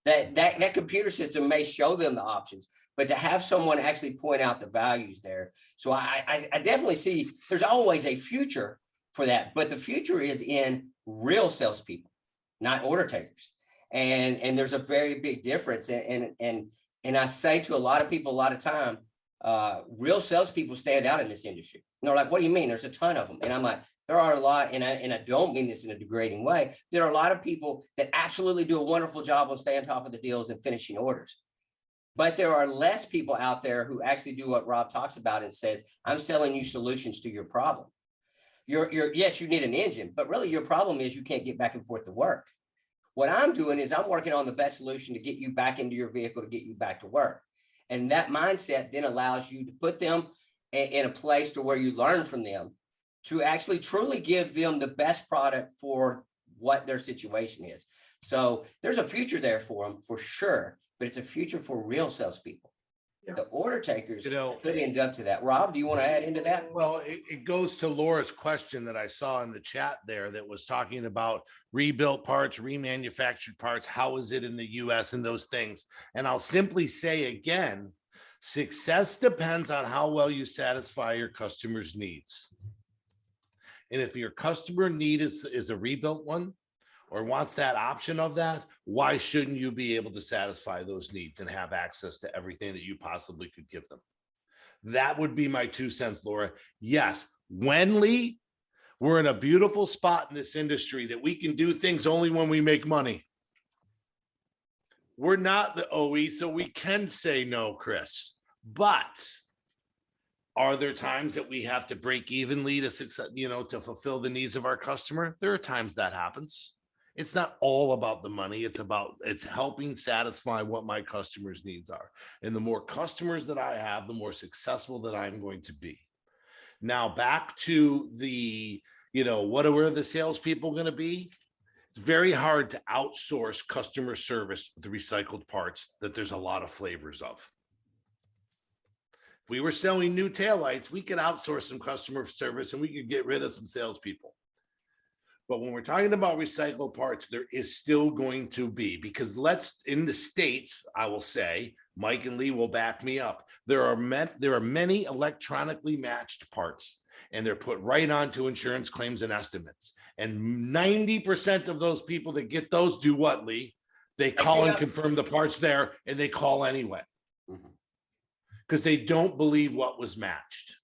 That computer system may show them the options, but to have someone actually point out the values there. So I definitely see there's always a future for that, but the future is in real salespeople, not order takers. And there's a very big difference. And I say to a lot of people a lot of time, real salespeople stand out in this industry. And they're like, what do you mean? There's a ton of them. And I'm like, there are a lot, and I don't mean this in a degrading way. There are a lot of people that absolutely do a wonderful job on staying on top of the deals and finishing orders. But there are less people out there who actually do what Rob talks about and says, I'm selling you solutions to your problem. Yes, you need an engine, but really your problem is you can't get back and forth to work. What I'm doing is I'm working on the best solution to get you back into your vehicle, to get you back to work. And that mindset then allows you to put them in a place to where you learn from them, to actually truly give them the best product for what their situation is. So there's a future there for them for sure, but it's a future for real salespeople. Yeah. The order takers could end up to that. Rob, do you want to add into that?
Well, it goes to Laura's question that I saw in the chat there that was talking about rebuilt parts, remanufactured parts. How is it in the US and those things? And I'll simply say again, success depends on how well you satisfy your customer's needs. And if your customer need is a rebuilt one or wants that option of that, why shouldn't you be able to satisfy those needs and have access to everything that you possibly could give them? That would be my 2 cents, Laura. Yes, when Lee, we're in a beautiful spot in this industry that we can do things only when we make money. We're not the OE, so we can say no, Chris. But are there times that we have to break evenly to success, to fulfill the needs of our customer? There are times that happens. It's not all about the money. It's helping satisfy what my customers' needs are. And the more customers that I have, the more successful that I'm going to be. Now back to the, where the salespeople going to be? It's very hard to outsource customer service with the recycled parts that there's a lot of flavors of. If we were selling new taillights, we could outsource some customer service and we could get rid of some salespeople. But when we're talking about recycled parts, there is still going to be, because in the States, I will say, Mike and Lee will back me up. There are many electronically matched parts, and they're put right onto insurance claims and estimates. And 90% of those people that get those do what, Lee? They call and confirm the parts there, and they call anyway. Because they don't believe what was matched.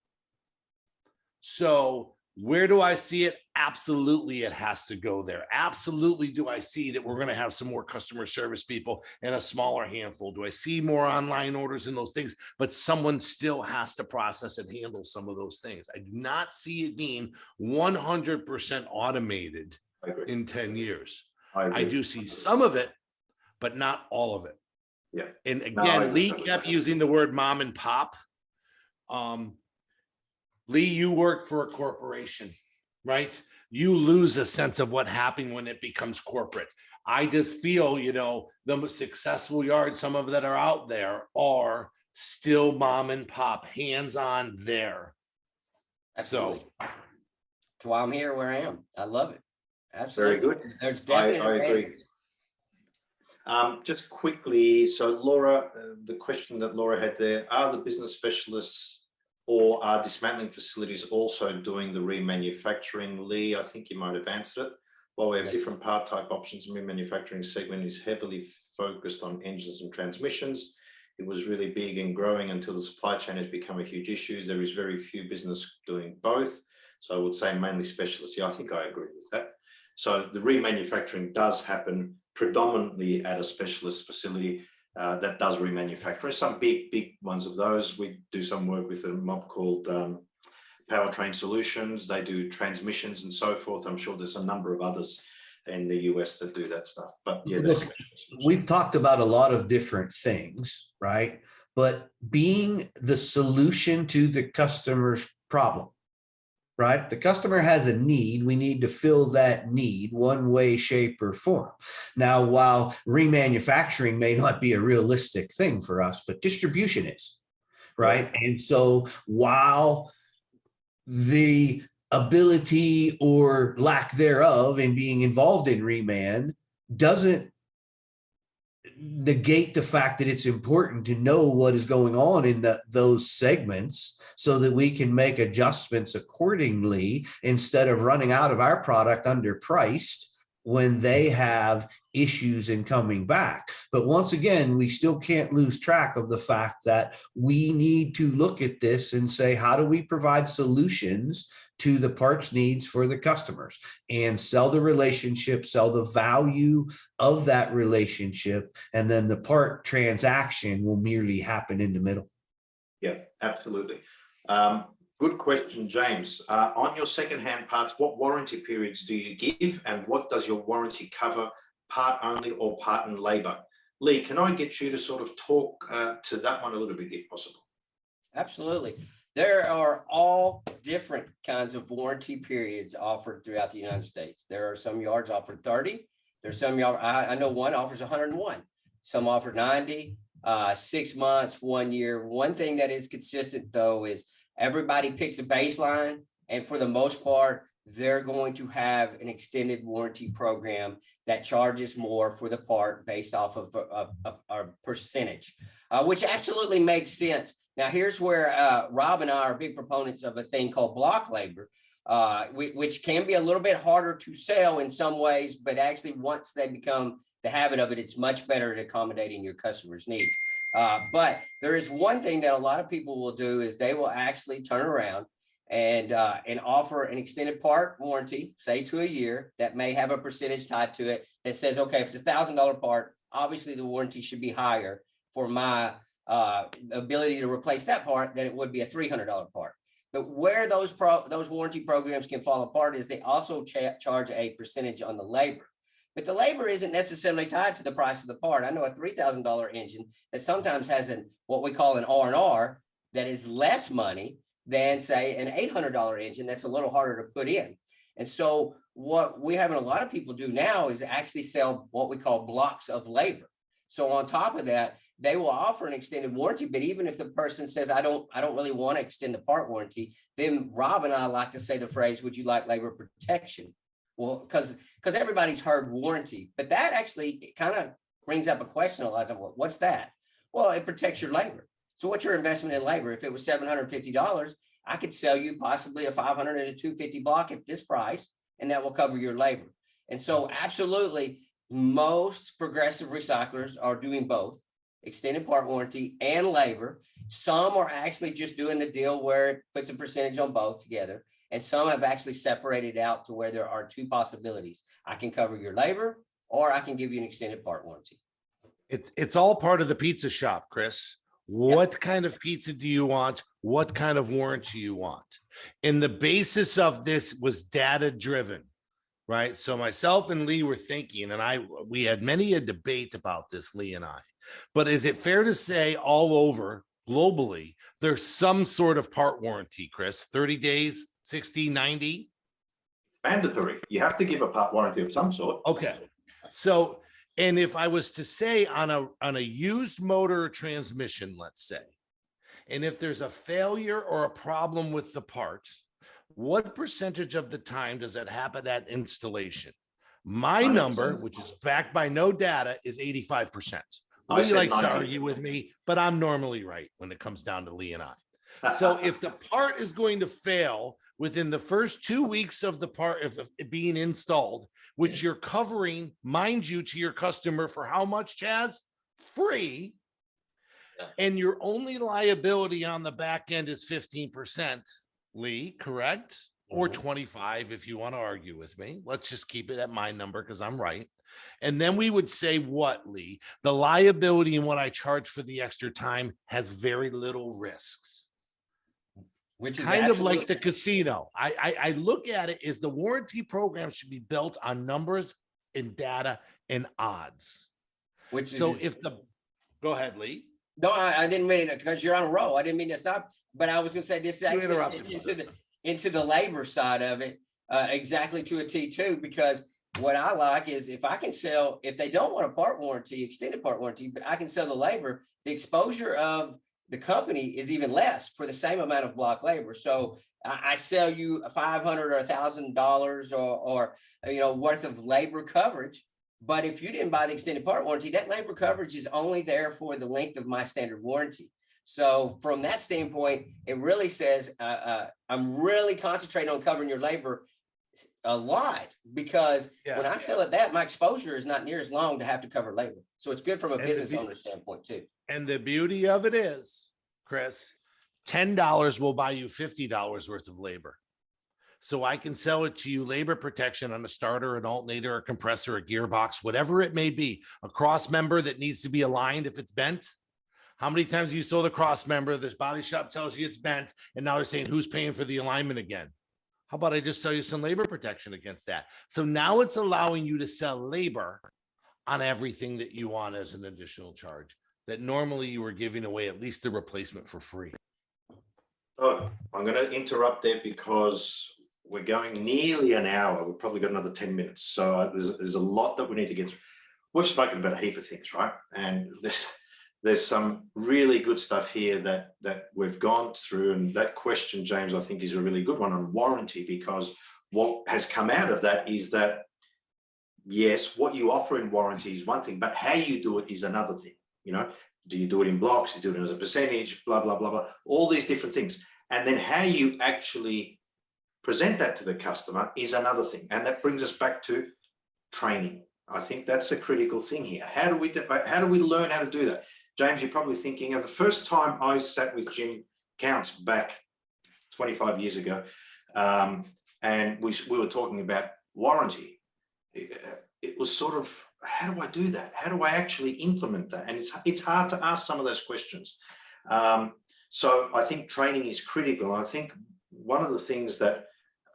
So where do I see it? Absolutely, it has to go there. Absolutely, do I see that we're going to have some more customer service people and a smaller handful? Do I see more online orders and those things? But someone still has to process and handle some of those things. I do not see it being 100% automated in 10 years. I do see some of it, but not all of it.
Yeah.
And again, Lee kept using the word mom and pop. Lee, you work for a corporation, right? You lose a sense of what happened when it becomes corporate. I just feel, the most successful yards, some of that are out there, are still mom and pop, hands-on there.
Absolutely. So that's why I'm here where I am. I love it. Absolutely.
Very good.
There's definitely
I agree. Just quickly, so Laura, the question that Laura had there, are the business specialists or are dismantling facilities also doing the remanufacturing? Lee, I think you might have answered it. While we have different part type options, the remanufacturing segment is heavily focused on engines and transmissions. It was really big and growing until the supply chain has become a huge issue. There is very few business doing both. So I would say mainly specialists. Yeah, I think I agree with that. So the remanufacturing does happen predominantly at a specialist facility that does remanufacture. Some big ones of those. We do some work with a mob called Powertrain Solutions. They do transmissions and so forth. I'm sure there's a number of others in the US that do that stuff. But yeah,
look, we've talked about a lot of different things, right? But being the solution to the customer's problem, right? The customer has a need. We need to fill that need one way, shape, or form. Now, while remanufacturing may not be a realistic thing for us, but distribution is, right? And so while the ability or lack thereof in being involved in reman doesn't negate the fact that it's important to know what is going on in those segments so that we can make adjustments accordingly instead of running out of our product underpriced when they have issues in coming back. But once again, we still can't lose track of the fact that we need to look at this and say, how do we provide solutions to the parts needs for the customers and sell the relationship, sell the value of that relationship, and then the part transaction will merely happen in the middle.
Yeah, absolutely. Good question, James. On your second-hand parts, what warranty periods do you give, and what does your warranty cover, part only or part and labor? Lee, can I get you to sort of talk to that one a little bit, if possible?
Absolutely. There are all different kinds of warranty periods offered throughout the United States. There are some yards offered 30. There's some yard, I know one offers 101. Some offer 90, 6 months, 1 year. One thing that is consistent, though, is everybody picks a baseline, and for the most part, they're going to have an extended warranty program that charges more for the part based off of a percentage, which absolutely makes sense. Now, here's where Rob and I are big proponents of a thing called block labor, which can be a little bit harder to sell in some ways, but actually once they become the habit of it, it's much better at accommodating your customers' needs. But there is one thing that a lot of people will do is they will actually turn around and offer an extended part warranty, say to a year, that may have a percentage tied to it that says, okay, if it's $1,000 part, obviously the warranty should be higher for my ability to replace that part than it would be a $300 part. But where those warranty programs can fall apart is they also charge a percentage on the labor. But the labor isn't necessarily tied to the price of the part. I know a $3,000 engine that sometimes has what we call an R&R that is less money than, say, an $800 engine that's a little harder to put in. And so what we're having a lot of people do now is actually sell what we call blocks of labor. So on top of that, they will offer an extended warranty, but even if the person says, I don't really want to extend the part warranty, then Rob and I like to say the phrase, would you like labor protection? Well, because everybody's heard warranty, but that actually kind of brings up a question a lot of times. What's that? Well, it protects your labor. So what's your investment in labor? If it was $750, I could sell you possibly a $500 and a $250 block at this price, and that will cover your labor. And so absolutely, most progressive recyclers are doing both extended part warranty and labor. Some are actually just doing the deal where it puts a percentage on both together. And some have actually separated out to where there are two possibilities. I can cover your labor, or I can give you an extended part warranty.
It's all part of the pizza shop, Chris. What kind of pizza do you want? What kind of warranty you want? And the basis of this was data driven, right? So myself and Lee were thinking, and we had many a debate about this, Lee and I. But is it fair to say all over globally, there's some sort of part warranty, Chris? 30 days, 60, 90?
Mandatory. You have to give a part warranty of some sort.
Okay. So, and if I was to say on a used motor or transmission, let's say, and if there's a failure or a problem with the parts, what percentage of the time does that happen at installation? My
100%.
number, which is backed by no data, is 85%.
I
Lee
said
likes to
90.
argue with me, but I'm normally right when it comes down to Lee and I. So if the part is going to fail within the first 2 weeks of the part of it being installed, which you're covering, mind you, to your customer for how much, Chas? Free. And your only liability on the back end is 15%, Lee, correct? Or 25 if you want to argue with me. Let's just keep it at my number because I'm right. And then we would say what, Lee? The liability and what I charge for the extra time has very little risks. Which is kind of like the casino. I look at it as the warranty program should be built on numbers and data and odds. Which is, so if the, go ahead, Lee.
No, I didn't mean it because you're on a roll. I didn't mean to stop, but I was going to say this actually into the labor side of it, exactly to a T2, because what I like is if I can sell, if they don't want a part warranty, extended part warranty, but I can sell the labor, the exposure of the company is even less for the same amount of block labor. So I sell you $500 or $1,000 or worth of labor coverage, But if you didn't buy the extended part warranty, that labor coverage is only there for the length of my standard warranty. So from that standpoint, it really says I'm really concentrating on covering your labor a lot, because when I sell it that, my exposure is not near as long to have to cover labor. So it's good from a business owner standpoint too.
And the beauty of it is, Chris, $10 will buy you $50 worth of labor. So I can sell it to you, labor protection on a starter, an alternator, a compressor, a gearbox, whatever it may be, a cross member that needs to be aligned if it's bent. How many times you sold a cross member, this body shop tells you it's bent, and now they're saying, who's paying for the alignment again? How about I just sell you some labor protection against that? So now it's allowing you to sell labor on everything that you want as an additional charge that normally you were giving away at least the replacement for free.
Oh, I'm going to interrupt there because we're going nearly an hour. We've probably got another 10 minutes. So there's a lot that we need to get through. We've spoken about a heap of things, right? And there's some really good stuff here that we've gone through. And that question, James, I think is a really good one on warranty, because what has come out of that is that, yes, what you offer in warranty is one thing, but how you do it is another thing. You know, do you do it in blocks? Do you do it as a percentage, blah, blah, blah, blah, all these different things. And then how you actually present that to the customer is another thing. And that brings us back to training. I think that's a critical thing here. How do we learn how to do that? James, you're probably thinking of the first time I sat with Jim Counts back 25 years ago, and we were talking about warranty. It was sort of, how do I do that? How do I actually implement that? And it's hard to ask some of those questions. So I think training is critical. I think one of the things that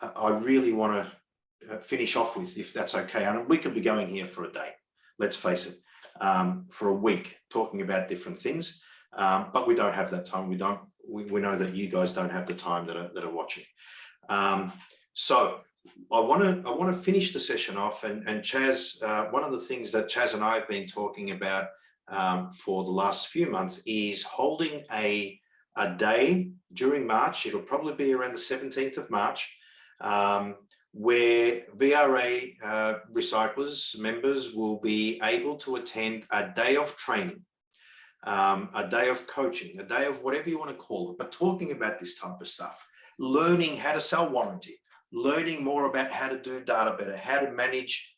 I really want to finish off with, if that's okay, and we could be going here for a day, let's face it, for a week talking about different things, but we don't have that time. We know that you guys don't have the time that are watching. So I want to finish the session off, and Chas, one of the things that Chas and I have been talking about for the last few months is holding a day during March. It'll probably be around the 17th of March, where VRA recyclers members will be able to attend a day of training, a day of coaching, a day of whatever you want to call it, but talking about this type of stuff, learning how to sell warranty, learning more about how to do data better, how to manage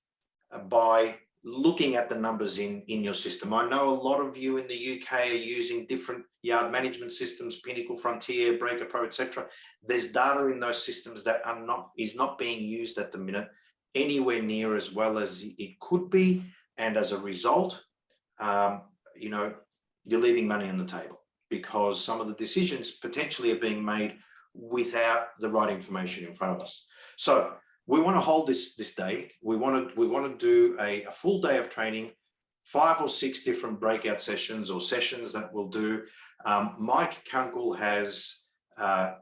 by looking at the numbers in your system. I know a lot of you in the UK are using different yard management systems, Pinnacle, Frontier, Breaker Pro, etc. There's data in those systems that is not being used at the minute anywhere near as well as it could be, and as a result, you know, you're leaving money on the table because some of the decisions potentially are being made without the right information in front of us. So we want to hold this day. We want to do a full day of training, 5 or 6 different breakout sessions or sessions that we'll do. Mike Kunkle has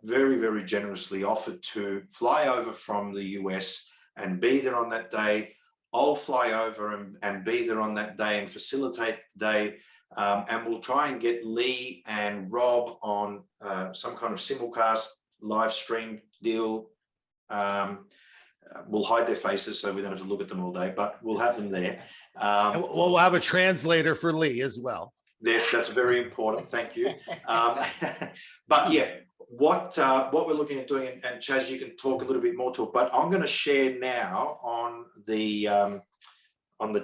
very, very generously offered to fly over from the US and be there on that day. I'll fly over and be there on that day and facilitate the day. And we'll try and get Lee and Rob on some kind of simulcast live stream deal. We'll hide their faces so we don't have to look at them all day, but we'll have them there.
And we'll have a translator for Lee as well.
Yes, that's very important. Thank you. But yeah, what we're looking at doing, and Chas, you can talk a little bit more to it, but I'm going to share now on the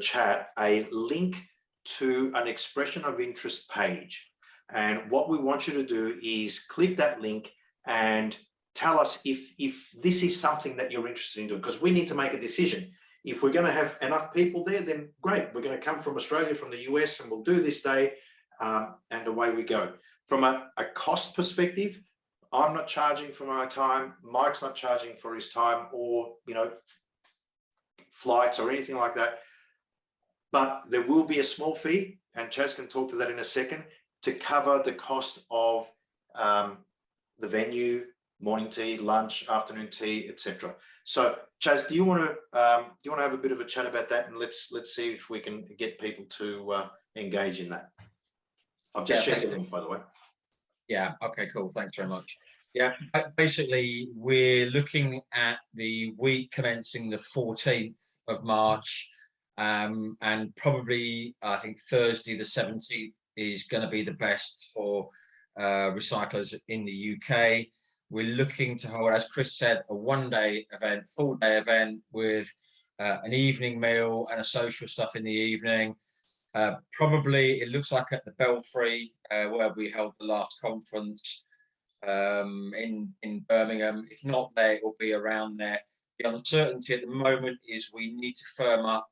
chat a link to an expression of interest page. And what we want you to do is click that link and tell us if this is something that you're interested in doing, because we need to make a decision. If we're going to have enough people there, then great. We're going to come from Australia, from the US, and we'll do this day, and away we go. From a cost perspective, I'm not charging for my time. Mike's not charging for his time, or flights or anything like that. But there will be a small fee, and Chas can talk to that in a second, to cover the cost of the venue, morning tea, lunch, afternoon tea, etc. So, Chas, do you want to have a bit of a chat about that, and let's see if we can get people to engage in that. I've just shared the link, by the way.
Yeah. Okay. Cool. Thanks very much. Yeah. Basically, we're looking at the week commencing the 14th of March. And probably I think Thursday the 17th is going to be the best for recyclers in the UK. We're looking to hold, as Chris said, a one-day event, full-day event with an evening meal and a social stuff in the evening. Probably, it looks like at the Belfry, where we held the last conference in Birmingham. If not there, it will be around there. The uncertainty at the moment is we need to firm up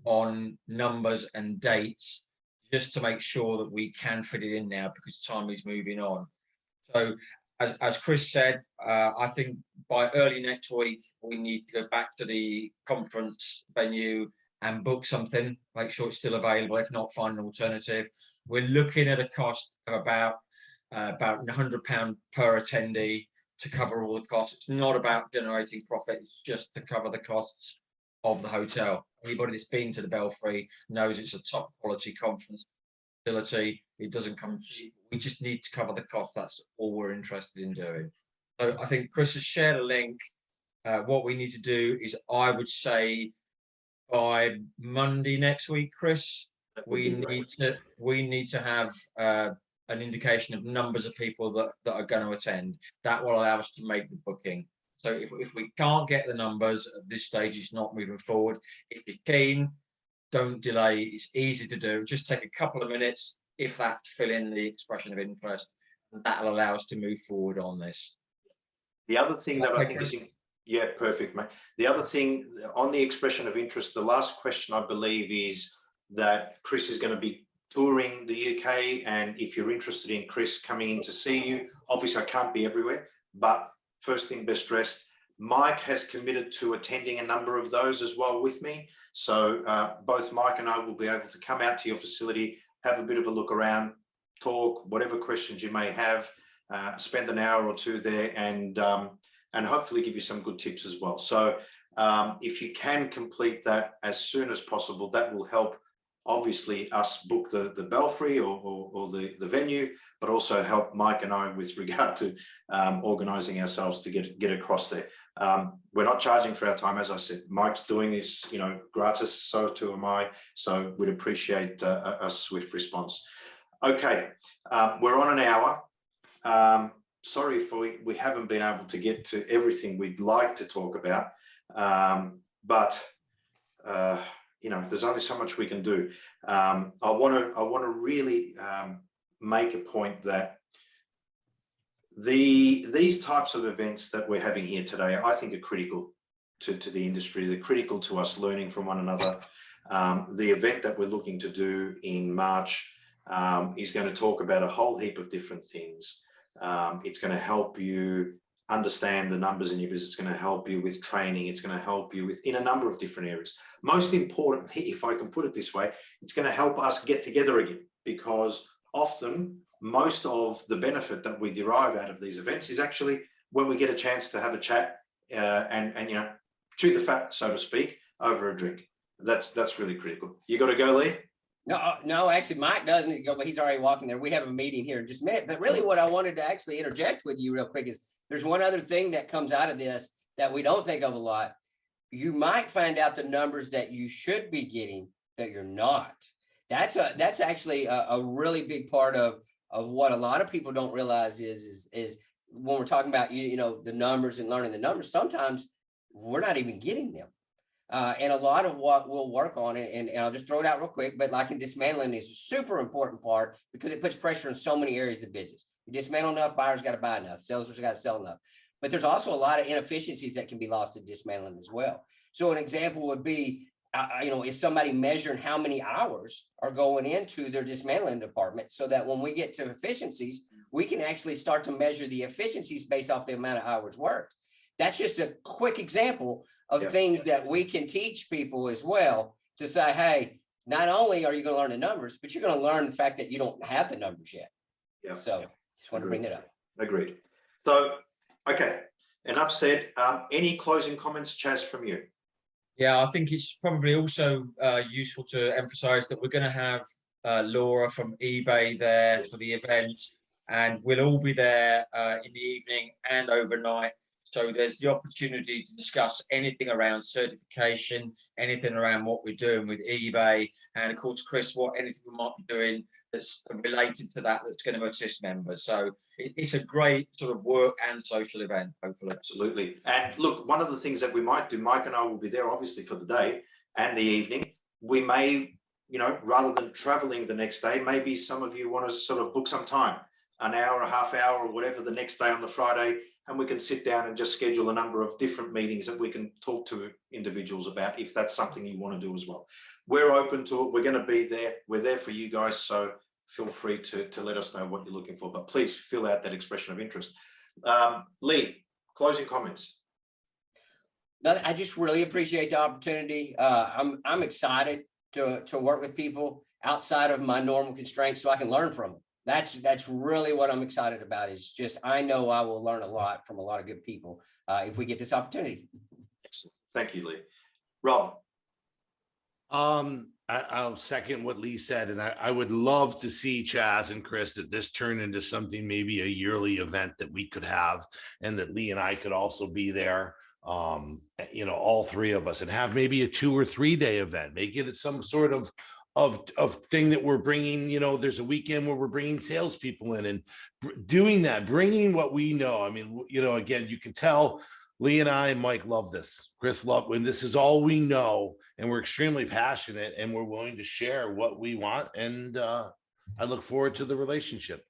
on numbers and dates just to make sure that we can fit it in now, because time is moving on. So as Chris said, I think by early next week, we need to go back to the conference venue and book something, make sure it's still available. If not, find an alternative. We're looking at a cost of about £100 per attendee to cover all the costs. It's not about generating profit, it's just to cover the costs of the hotel. Anybody that's been to the Belfry knows it's a top quality conference facility. It doesn't come cheap. We just need to cover the cost. That's all we're interested in doing. So I think Chris has shared a link. What we need to do is, I would say, by Monday next week, Chris, we need to have an indication of numbers of people that are going to attend. That will allow us to make the booking. So if we can't get the numbers at this stage, it's not moving forward. If you're keen, don't delay. It's easy to do. Just take a couple of minutes, if that, to fill in the expression of interest, and that'll allow us to move forward on this.
The other thing that I think is, yeah, perfect, mate. The other thing on the expression of interest, the last question I believe is that Chris is going to be touring the UK, and if you're interested in Chris coming in to see you, obviously I can't be everywhere, but first thing best dressed. Mike has committed to attending a number of those as well with me. So both Mike and I will be able to come out to your facility, have a bit of a look around, talk, whatever questions you may have, spend an hour or two there, and hopefully give you some good tips as well. So if you can complete that as soon as possible, that will help obviously us book the Belfry or the venue, but also help Mike and I with regard to organising ourselves to get across there. We're not charging for our time, as I said. Mike's doing this, gratis, so too am I. So we'd appreciate a swift response. Okay, we're on an hour. Sorry if we haven't been able to get to everything we'd like to talk about, but there's only so much we can do. I want to really make a point that these types of events that we're having here today, I think, are critical to the industry. They're critical to us learning from one another. The event that we're looking to do in March is going to talk about a whole heap of different things. It's going to help you understand the numbers in your business. It's going to help you with training. It's going to help you in a number of different areas. Most importantly, if I can put it this way, it's going to help us get together again, because often most of the benefit that we derive out of these events is actually when we get a chance to have a chat and chew the fat, so to speak, over a drink. That's really critical. You got to go, Lee?
No, actually, Mike doesn't need to go, but he's already walking there. We have a meeting here in just a minute. But really what I wanted to actually interject with you real quick is there's one other thing that comes out of this that we don't think of a lot. You might find out the numbers that you should be getting that you're not. That's actually a really big part of what a lot of people don't realize is when we're talking about the numbers and learning the numbers, sometimes we're not even getting them. And a lot of what we'll work on, and I'll just throw it out real quick, but like in dismantling is a super important part because it puts pressure on so many areas of the business. You dismantle enough, buyers got to buy enough, sellers got to sell enough. But there's also a lot of inefficiencies that can be lost in dismantling as well. So an example would be, is somebody measuring how many hours are going into their dismantling department, so that when we get to efficiencies, we can actually start to measure the efficiencies based off the amount of hours worked. That's just a quick example of things that we can teach people as well, to say, hey, not only are you going to learn the numbers, but you're going to learn the fact that you don't have the numbers yet. Yeah. So just want to bring that up.
Agreed. So, okay, enough said. Any closing comments, Chas, from you?
Yeah, I think it's probably also useful to emphasize that we're going to have Laura from eBay there for the event, and we'll all be there in the evening and overnight So there's the opportunity to discuss anything around certification, anything around what we're doing with eBay, and of course, Chris, anything we might be doing that's related to that, that's going to assist members. So it's a great sort of work and social event, hopefully.
Absolutely. And look, one of the things that we might do, Mike and I will be there obviously for the day and the evening. We may, you know, rather than traveling the next day, maybe some of you want to sort of book some time, an hour, a half hour, or whatever, the next day on the Friday, and we can sit down and just schedule a number of different meetings that we can talk to individuals about, if that's something you want to do as well. We're open to it. We're going to be there. We're there for you guys. So feel free to let us know what you're looking for, but please fill out that expression of interest. Lee, closing comments.
I just really appreciate the opportunity. I'm excited to work with people outside of my normal constraints so I can learn from them. That's really what I'm excited about, is just, I know I will learn a lot from a lot of good people if we get this opportunity.
Excellent. Thank you, Lee. Rob.
I'll second what Lee said, and I would love to see Chas and Chris that this turn into something, maybe a yearly event that we could have, and that Lee and I could also be there. You know, all three of us, and have maybe a 2 or 3 day event. Make it some sort of thing that we're bringing. You know, there's a weekend where we're bringing salespeople in and doing that, bringing what we know. I mean, you know, again, you can tell Lee and I and Mike love this. Chris love when this is all we know, and we're extremely passionate, and we're willing to share what we want. And I look forward to the relationship.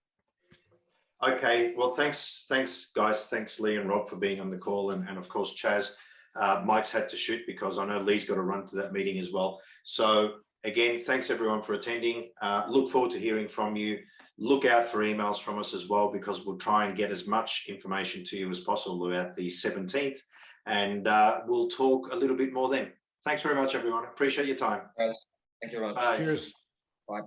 Okay, well, thanks guys. Thanks Lee and Rob for being on the call, and of course Chas. Mike's had to shoot because I know Lee's got to run to that meeting as well. So again, thanks everyone for attending. Look forward to hearing from you. Look out for emails from us as well, because we'll try and get as much information to you as possible about the 17th, and we'll talk a little bit more then. Thanks very much, everyone. Appreciate your time.
Thank you very much.
Bye.
Cheers.
Bye.